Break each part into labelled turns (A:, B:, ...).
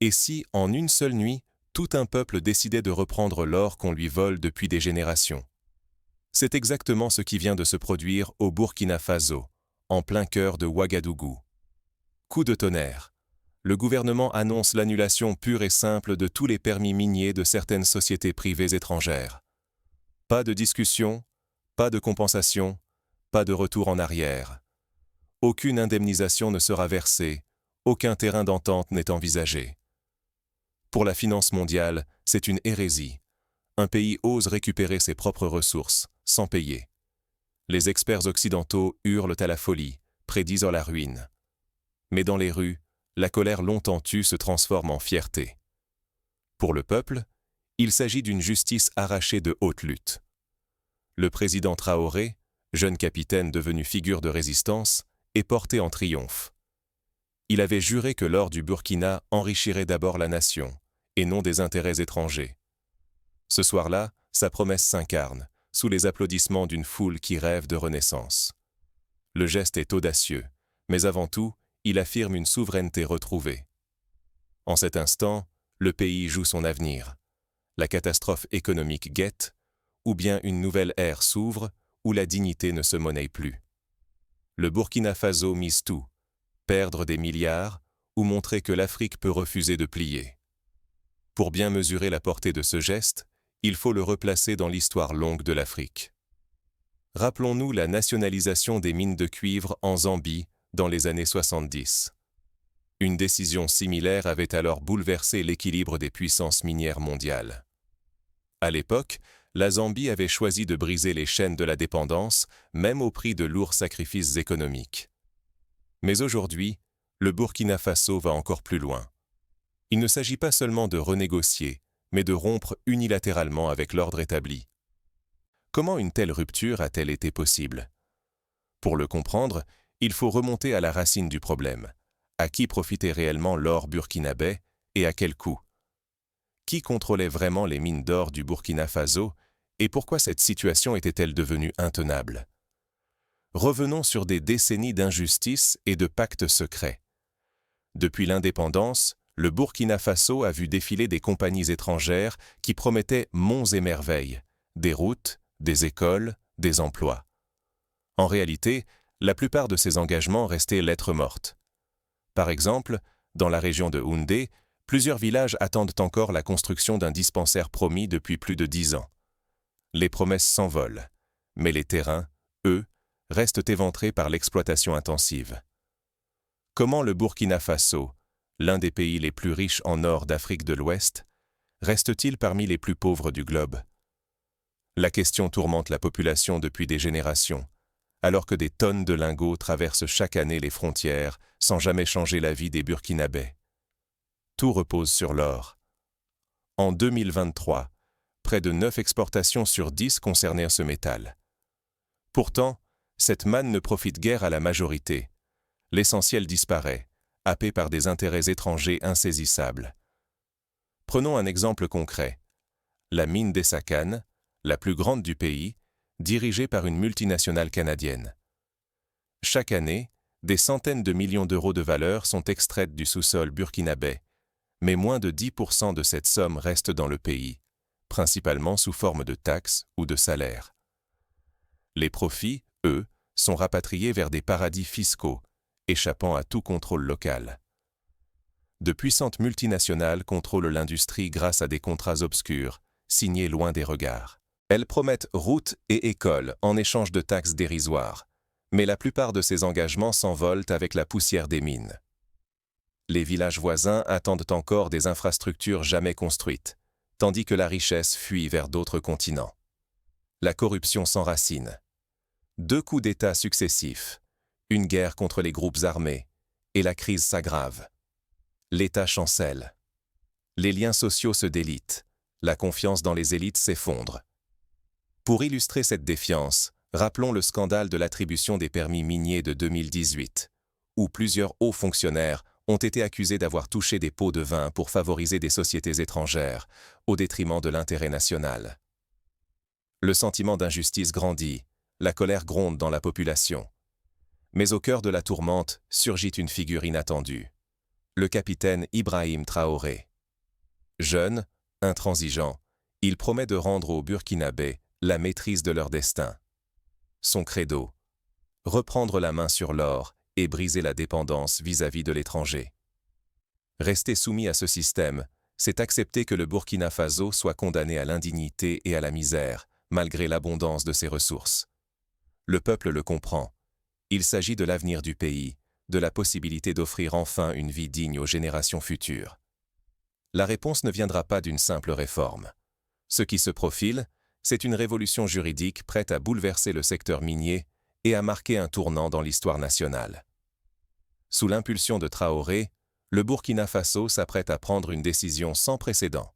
A: Et si, en une seule nuit, tout un peuple décidait de reprendre l'or qu'on lui vole depuis des générations? C'est exactement ce qui vient de se produire au Burkina Faso, en plein cœur de Ouagadougou. Coup de tonnerre. Le gouvernement annonce l'annulation pure et simple de tous les permis miniers de certaines sociétés privées étrangères. Pas de discussion, pas de compensation, pas de retour en arrière. Aucune indemnisation ne sera versée, aucun terrain d'entente n'est envisagé. Pour la finance mondiale, c'est une hérésie. Un pays ose récupérer ses propres ressources, sans payer. Les experts occidentaux hurlent à la folie, prédisant la ruine. Mais dans les rues, la colère longtemps tue se transforme en fierté. Pour le peuple, il s'agit d'une justice arrachée de haute lutte. Le président Traoré, jeune capitaine devenu figure de résistance, est porté en triomphe. Il avait juré que l'or du Burkina enrichirait d'abord la nation, et non des intérêts étrangers. Ce soir-là, sa promesse s'incarne, sous les applaudissements d'une foule qui rêve de renaissance. Le geste est audacieux, mais avant tout, il affirme une souveraineté retrouvée. En cet instant, le pays joue son avenir. La catastrophe économique guette, ou bien une nouvelle ère s'ouvre, où la dignité ne se monnaie plus. Le Burkina Faso mise tout, perdre des milliards, ou montrer que l'Afrique peut refuser de plier. Pour bien mesurer la portée de ce geste, il faut le replacer dans l'histoire longue de l'Afrique. Rappelons-nous la nationalisation des mines de cuivre en Zambie dans les années 70. Une décision similaire avait alors bouleversé l'équilibre des puissances minières mondiales. À l'époque, la Zambie avait choisi de briser les chaînes de la dépendance, même au prix de lourds sacrifices économiques. Mais aujourd'hui, le Burkina Faso va encore plus loin. Il ne s'agit pas seulement de renégocier, mais de rompre unilatéralement avec l'ordre établi. Comment une telle rupture a-t-elle été possible? Pour le comprendre, il faut remonter à la racine du problème. À qui profitait réellement l'or burkinabé et à quel coût? Qui contrôlait vraiment les mines d'or du Burkina Faso et pourquoi cette situation était-elle devenue intenable? Revenons sur des décennies d'injustice et de pactes secrets. Depuis l'indépendance, le Burkina Faso a vu défiler des compagnies étrangères qui promettaient monts et merveilles, des routes, des écoles, des emplois. En réalité, la plupart de ces engagements restaient lettres mortes. Par exemple, dans la région de Houndé, plusieurs villages attendent encore la construction d'un dispensaire promis depuis plus de 10 ans. Les promesses s'envolent, mais les terrains, eux, restent éventrés par l'exploitation intensive. Comment le Burkina Faso, l'un des pays les plus riches en or d'Afrique de l'Ouest, reste-t-il parmi les plus pauvres du globe? La question tourmente la population depuis des générations, alors que des tonnes de lingots traversent chaque année les frontières sans jamais changer la vie des Burkinabés. Tout repose sur l'or. En 2023, près de 9 exportations sur 10 concernaient ce métal. Pourtant, cette manne ne profite guère à la majorité. L'essentiel disparaît, happé par des intérêts étrangers insaisissables. Prenons un exemple concret. La mine d'Essakane, la plus grande du pays, dirigée par une multinationale canadienne. Chaque année, des centaines de millions d'euros de valeur sont extraites du sous-sol burkinabé, mais moins de 10% de cette somme reste dans le pays, principalement sous forme de taxes ou de salaires. Les profits, eux, sont rapatriés vers des paradis fiscaux, échappant à tout contrôle local. De puissantes multinationales contrôlent l'industrie grâce à des contrats obscurs, signés loin des regards. Elles promettent routes et écoles en échange de taxes dérisoires, mais la plupart de ces engagements s'envolent avec la poussière des mines. Les villages voisins attendent encore des infrastructures jamais construites, tandis que la richesse fuit vers d'autres continents. La corruption s'enracine. 2 coups d'État successifs, une guerre contre les groupes armés, et la crise s'aggrave. L'État chancelle. Les liens sociaux se délitent, la confiance dans les élites s'effondre. Pour illustrer cette défiance, rappelons le scandale de l'attribution des permis miniers de 2018, où plusieurs hauts fonctionnaires ont été accusés d'avoir touché des pots de vin pour favoriser des sociétés étrangères, au détriment de l'intérêt national. Le sentiment d'injustice grandit, la colère gronde dans la population. Mais au cœur de la tourmente surgit une figure inattendue. le capitaine Ibrahim Traoré. Jeune, intransigeant, il promet de rendre aux Burkinabés la maîtrise de leur destin. Son credo: reprendre la main sur l'or et briser la dépendance vis-à-vis de l'étranger. Rester soumis à ce système, c'est accepter que le Burkina Faso soit condamné à l'indignité et à la misère, malgré l'abondance de ses ressources. Le peuple le comprend. Il s'agit de l'avenir du pays, de la possibilité d'offrir enfin une vie digne aux générations futures. La réponse ne viendra pas d'une simple réforme. Ce qui se profile, c'est une révolution juridique prête à bouleverser le secteur minier et à marquer un tournant dans l'histoire nationale. Sous l'impulsion de Traoré, le Burkina Faso s'apprête à prendre une décision sans précédent.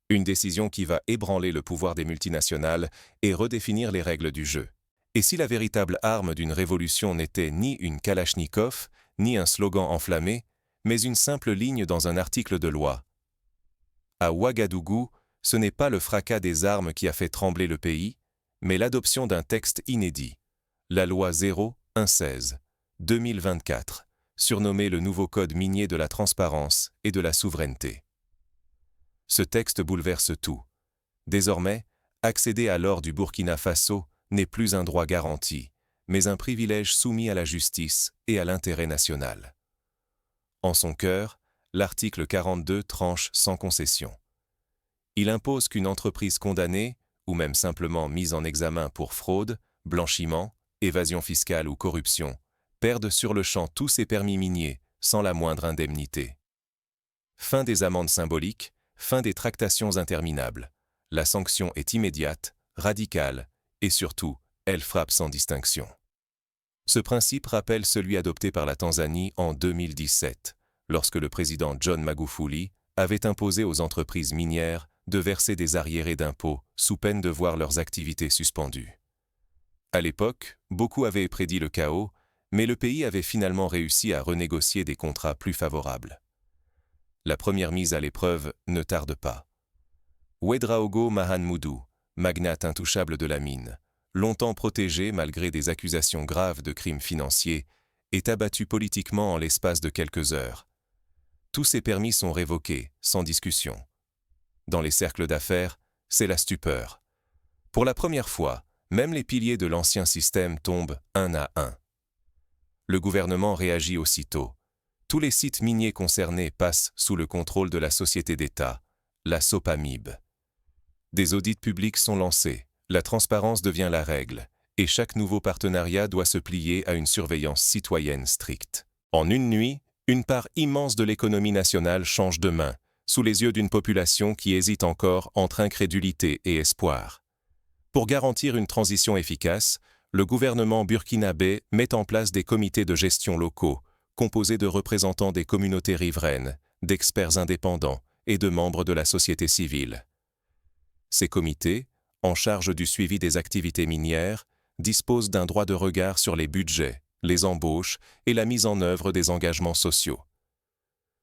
A: Une décision qui va ébranler le pouvoir des multinationales et redéfinir les règles du jeu. Et si la véritable arme d'une révolution n'était ni une Kalachnikov, ni un slogan enflammé, mais une simple ligne dans un article de loi? À Ouagadougou, ce n'est pas le fracas des armes qui a fait trembler le pays, mais l'adoption d'un texte inédit, la loi 0-1-16-2024, surnommée le nouveau Code minier de la transparence et de la souveraineté. Ce texte bouleverse tout. Désormais, accéder à l'or du Burkina Faso n'est plus un droit garanti, mais un privilège soumis à la justice et à l'intérêt national. En son cœur, l'article 42 tranche sans concession. Il impose qu'une entreprise condamnée, ou même simplement mise en examen pour fraude, blanchiment, évasion fiscale ou corruption, perde sur le champ tous ses permis miniers, sans la moindre indemnité. Fin des amendes symboliques, fin des tractations interminables. La sanction est immédiate, radicale, et surtout, elle frappe sans distinction. Ce principe rappelle celui adopté par la Tanzanie en 2017, lorsque le président John Magufuli avait imposé aux entreprises minières de verser des arriérés d'impôts sous peine de voir leurs activités suspendues. À l'époque, beaucoup avaient prédit le chaos, mais le pays avait finalement réussi à renégocier des contrats plus favorables. La première mise à l'épreuve ne tarde pas. Ouedraogo Mahamudu, magnate intouchable de la mine, longtemps protégé malgré des accusations graves de crimes financiers, est abattu politiquement en l'espace de quelques heures. Tous ses permis sont révoqués, sans discussion. Dans les cercles d'affaires, c'est la stupeur. Pour la première fois, même les piliers de l'ancien système tombent un à un. Le gouvernement réagit aussitôt. Tous les sites miniers concernés passent sous le contrôle de la société d'État, la SOPAMIB. Des audits publics sont lancés, la transparence devient la règle, et chaque nouveau partenariat doit se plier à une surveillance citoyenne stricte. En une nuit, une part immense de l'économie nationale change de main, sous les yeux d'une population qui hésite encore entre incrédulité et espoir. Pour garantir une transition efficace, le gouvernement burkinabé met en place des comités de gestion locaux, composés de représentants des communautés riveraines, d'experts indépendants et de membres de la société civile. Ces comités, en charge du suivi des activités minières, disposent d'un droit de regard sur les budgets, les embauches et la mise en œuvre des engagements sociaux.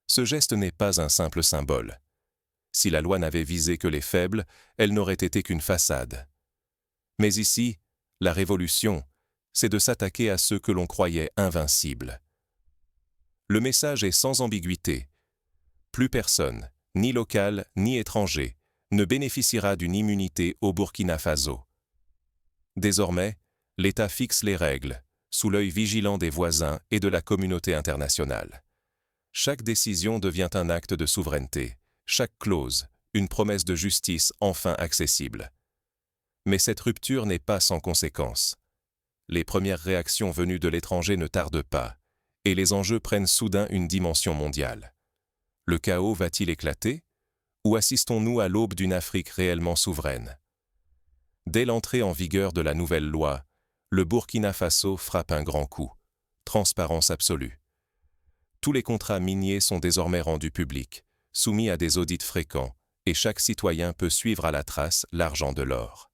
A: Ce geste n'est pas un simple symbole. Si la loi n'avait visé que les faibles, elle n'aurait été qu'une façade. Mais ici, la révolution, c'est de s'attaquer à ceux que l'on croyait invincibles. Le message est sans ambiguïté. Plus personne, ni local ni étranger, ne bénéficiera d'une immunité au Burkina Faso. Désormais, l'État fixe les règles, sous l'œil vigilant des voisins et de la communauté internationale. Chaque décision devient un acte de souveraineté, chaque clause, une promesse de justice enfin accessible. Mais cette rupture n'est pas sans conséquences. Les premières réactions venues de l'étranger ne tardent pas, et les enjeux prennent soudain une dimension mondiale. Le chaos va-t-il éclater? Ou assistons-nous à l'aube d'une Afrique réellement souveraine? Dès l'entrée en vigueur de la nouvelle loi, le Burkina Faso frappe un grand coup. Transparence absolue. Tous les contrats miniers sont désormais rendus publics, soumis à des audits fréquents, et chaque citoyen peut suivre à la trace l'argent de l'or.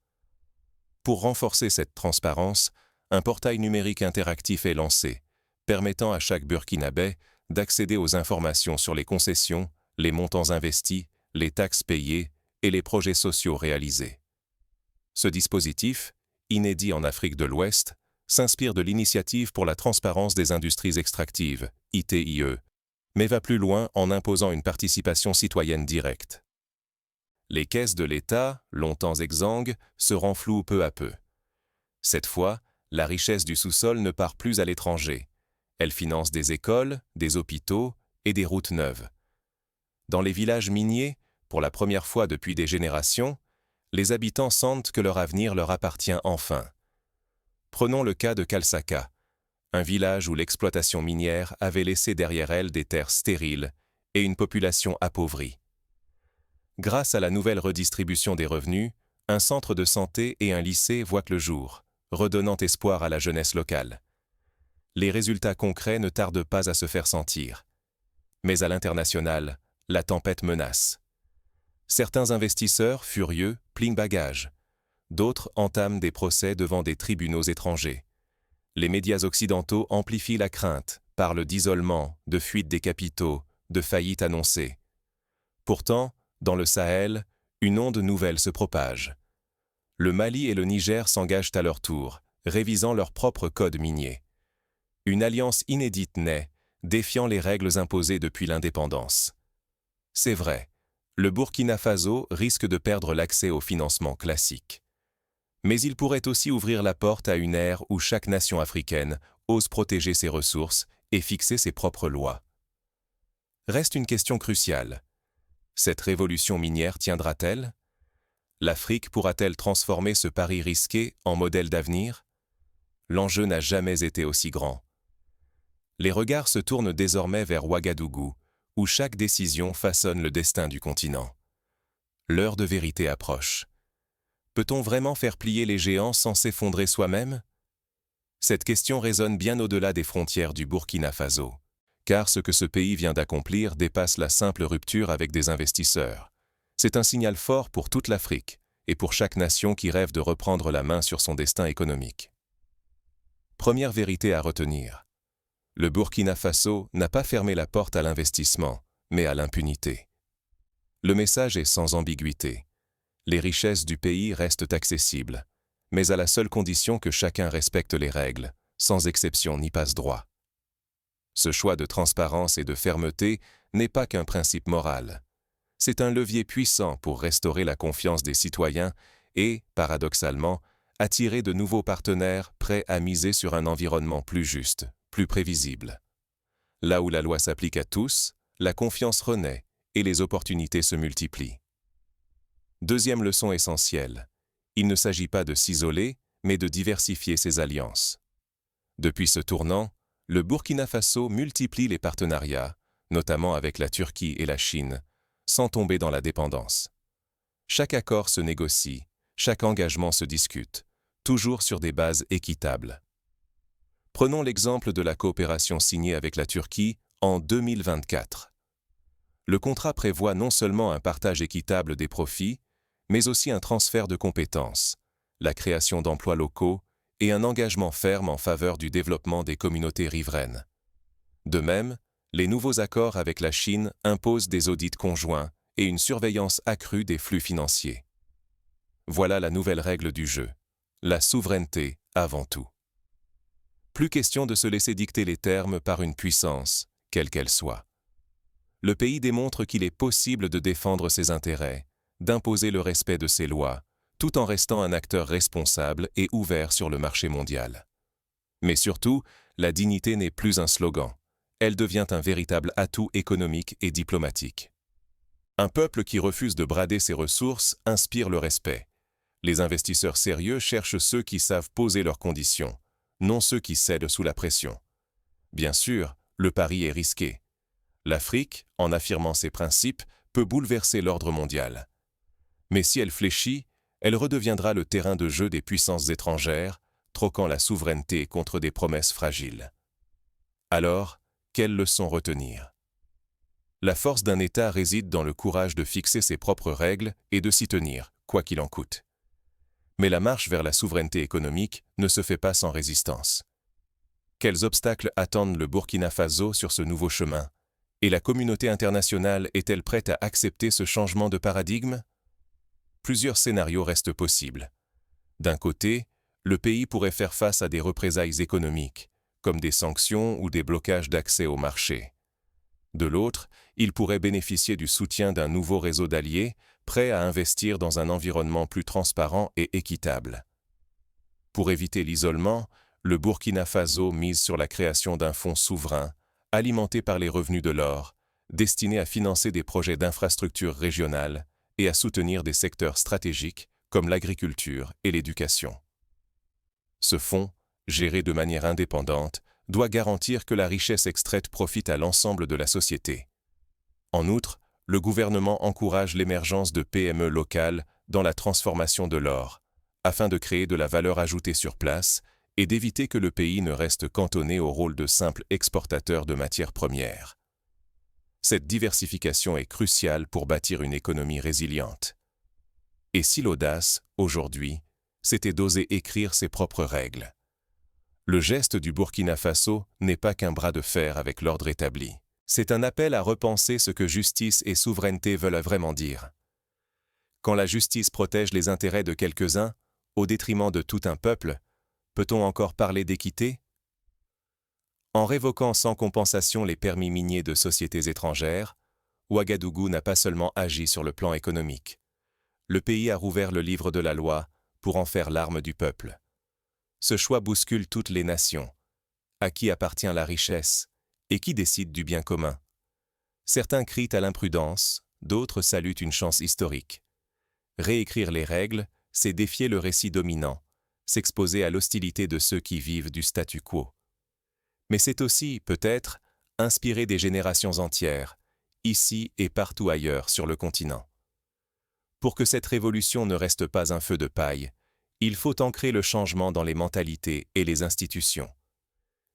A: Pour renforcer cette transparence, un portail numérique interactif est lancé, permettant à chaque Burkinabé d'accéder aux informations sur les concessions, les montants investis, les taxes payées et les projets sociaux réalisés. Ce dispositif, inédit en Afrique de l'Ouest, s'inspire de l'Initiative pour la transparence des industries extractives, ITIE, mais va plus loin en imposant une participation citoyenne directe. Les caisses de l'État, longtemps exsangues, se renflouent peu à peu. Cette fois, la richesse du sous-sol ne part plus à l'étranger. Elle finance des écoles, des hôpitaux et des routes neuves. Dans les villages miniers, pour la première fois depuis des générations, les habitants sentent que leur avenir leur appartient enfin. Prenons le cas de Kalsaka, un village où l'exploitation minière avait laissé derrière elle des terres stériles et une population appauvrie. Grâce à la nouvelle redistribution des revenus, un centre de santé et un lycée voient le jour, redonnant espoir à la jeunesse locale. Les résultats concrets ne tardent pas à se faire sentir. Mais à l'international, la tempête menace. Certains investisseurs, furieux, plient bagage. D'autres entament des procès devant des tribunaux étrangers. Les médias occidentaux amplifient la crainte, parlent d'isolement, de fuite des capitaux, de faillite annoncée. Pourtant, dans le Sahel, une onde nouvelle se propage. Le Mali et le Niger s'engagent à leur tour, révisant leur propre code minier. Une alliance inédite naît, défiant les règles imposées depuis l'indépendance. C'est vrai, le Burkina Faso risque de perdre l'accès au financement classique. Mais il pourrait aussi ouvrir la porte à une ère où chaque nation africaine ose protéger ses ressources et fixer ses propres lois. Reste une question cruciale. Cette révolution minière tiendra-t-elle? L'Afrique pourra-t-elle transformer ce pari risqué en modèle d'avenir? L'enjeu n'a jamais été aussi grand. Les regards se tournent désormais vers Ouagadougou, où chaque décision façonne le destin du continent. L'heure de vérité approche. Peut-on vraiment faire plier les géants sans s'effondrer soi-même? Cette question résonne bien au-delà des frontières du Burkina Faso, car ce que ce pays vient d'accomplir dépasse la simple rupture avec des investisseurs. C'est un signal fort pour toute l'Afrique et pour chaque nation qui rêve de reprendre la main sur son destin économique. Première vérité à retenir. Le Burkina Faso n'a pas fermé la porte à l'investissement, mais à l'impunité. Le message est sans ambiguïté. Les richesses du pays restent accessibles, mais à la seule condition que chacun respecte les règles, sans exception ni passe-droit. Ce choix de transparence et de fermeté n'est pas qu'un principe moral. C'est un levier puissant pour restaurer la confiance des citoyens et, paradoxalement, attirer de nouveaux partenaires prêts à miser sur un environnement plus juste, plus prévisible. Là où la loi s'applique à tous, la confiance renaît et les opportunités se multiplient. Deuxième leçon essentielle. Il ne s'agit pas de s'isoler, mais de diversifier ses alliances. Depuis ce tournant, le Burkina Faso multiplie les partenariats, notamment avec la Turquie et la Chine, sans tomber dans la dépendance. Chaque accord se négocie, chaque engagement se discute, toujours sur des bases équitables. Prenons l'exemple de la coopération signée avec la Turquie en 2024. Le contrat prévoit non seulement un partage équitable des profits, mais aussi un transfert de compétences, la création d'emplois locaux et un engagement ferme en faveur du développement des communautés riveraines. De même, les nouveaux accords avec la Chine imposent des audits conjoints et une surveillance accrue des flux financiers. Voilà la nouvelle règle du jeu. La souveraineté avant tout. Plus question de se laisser dicter les termes par une puissance, quelle qu'elle soit. Le pays démontre qu'il est possible de défendre ses intérêts, d'imposer le respect de ses lois, tout en restant un acteur responsable et ouvert sur le marché mondial. Mais surtout, la dignité n'est plus un slogan. Elle devient un véritable atout économique et diplomatique. Un peuple qui refuse de brader ses ressources inspire le respect. Les investisseurs sérieux cherchent ceux qui savent poser leurs conditions, non ceux qui cèdent sous la pression. Bien sûr, le pari est risqué. L'Afrique, en affirmant ses principes, peut bouleverser l'ordre mondial. Mais si elle fléchit, elle redeviendra le terrain de jeu des puissances étrangères, troquant la souveraineté contre des promesses fragiles. Alors, quelle leçon retenir? La force d'un État réside dans le courage de fixer ses propres règles et de s'y tenir, quoi qu'il en coûte. Mais la marche vers la souveraineté économique ne se fait pas sans résistance. Quels obstacles attendent le Burkina Faso sur ce nouveau chemin? Et la communauté internationale est-elle prête à accepter ce changement de paradigme? Plusieurs scénarios restent possibles. D'un côté, le pays pourrait faire face à des représailles économiques, comme des sanctions ou des blocages d'accès au marché. De l'autre, il pourrait bénéficier du soutien d'un nouveau réseau d'alliés, prêts à investir dans un environnement plus transparent et équitable. Pour éviter l'isolement, le Burkina Faso mise sur la création d'un fonds souverain, alimenté par les revenus de l'or, destiné à financer des projets d'infrastructures régionales et à soutenir des secteurs stratégiques comme l'agriculture et l'éducation. Ce fonds, géré de manière indépendante, doit garantir que la richesse extraite profite à l'ensemble de la société. En outre, le gouvernement encourage l'émergence de PME locales dans la transformation de l'or, afin de créer de la valeur ajoutée sur place et d'éviter que le pays ne reste cantonné au rôle de simple exportateur de matières premières. Cette diversification est cruciale pour bâtir une économie résiliente. Et si l'audace, aujourd'hui, c'était d'oser écrire ses propres règles? Le geste du Burkina Faso n'est pas qu'un bras de fer avec l'ordre établi. C'est un appel à repenser ce que justice et souveraineté veulent vraiment dire. Quand la justice protège les intérêts de quelques-uns, au détriment de tout un peuple, peut-on encore parler d'équité? En révoquant sans compensation les permis miniers de sociétés étrangères, Ouagadougou n'a pas seulement agi sur le plan économique. Le pays a rouvert le livre de la loi pour en faire l'arme du peuple. Ce choix bouscule toutes les nations. À qui appartient la richesse et qui décide du bien commun? Certains crient à l'imprudence, d'autres saluent une chance historique. Réécrire les règles, c'est défier le récit dominant, s'exposer à l'hostilité de ceux qui vivent du statu quo. Mais c'est aussi, peut-être, inspirer des générations entières, ici et partout ailleurs sur le continent. Pour que cette révolution ne reste pas un feu de paille, il faut ancrer le changement dans les mentalités et les institutions.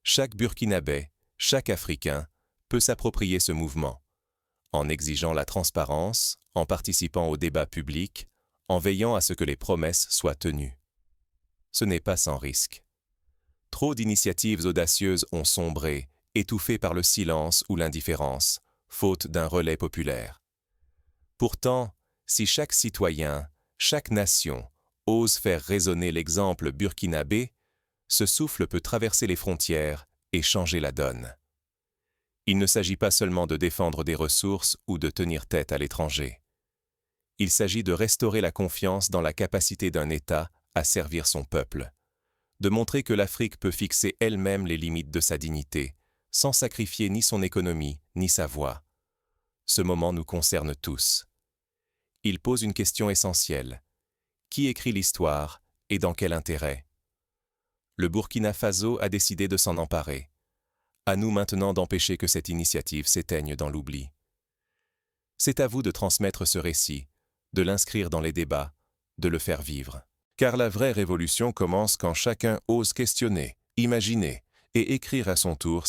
A: Chaque Burkinabé, chaque Africain, peut s'approprier ce mouvement, en exigeant la transparence, en participant au débat public, en veillant à ce que les promesses soient tenues. Ce n'est pas sans risque. Trop d'initiatives audacieuses ont sombré, étouffées par le silence ou l'indifférence, faute d'un relais populaire. Pourtant, si chaque citoyen, chaque nation, ose faire résonner l'exemple burkinabé, ce souffle peut traverser les frontières et changer la donne. Il ne s'agit pas seulement de défendre des ressources ou de tenir tête à l'étranger. Il s'agit de restaurer la confiance dans la capacité d'un État à servir son peuple, de montrer que l'Afrique peut fixer elle-même les limites de sa dignité, sans sacrifier ni son économie ni sa voix. Ce moment nous concerne tous. Il pose une question essentielle. Qui écrit l'histoire et dans quel intérêt? Le Burkina Faso a décidé de s'en emparer. À nous maintenant d'empêcher que cette initiative s'éteigne dans l'oubli. C'est à vous de transmettre ce récit, de l'inscrire dans les débats, de le faire vivre. Car la vraie révolution commence quand chacun ose questionner, imaginer et écrire à son tour ses